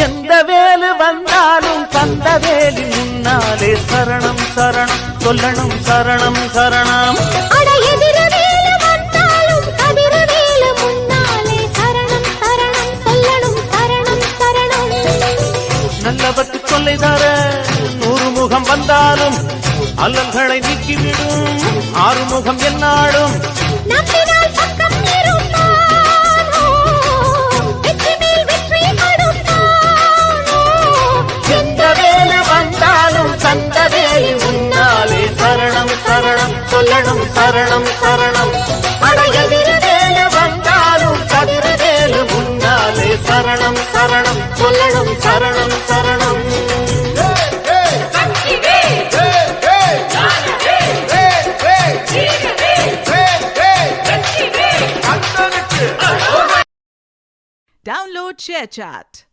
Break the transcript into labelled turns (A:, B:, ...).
A: எந்த வேலு வந்தாலும் தந்த வேலி முன்னாலே சரணம் சரணம் சொல்லணும் சரணம் சரணம். நல்லவற்று சொல்லைதார 100 முகம் வந்தாலும் அல்லல்களை நீக்கிவிடும் ஆறுமுகம் என்னாடும். எந்த வேலு வந்தாலும் தந்த வேலி முன்னாலே சரணம் சரணம் சொல்லணும் சரணம் சரணம். வேலு வந்தாலும் கதிரவேலு முன்னாலே சரணம் சரணம் சொல்லணும் சரணம் சரணம்.
B: Download ShareChat.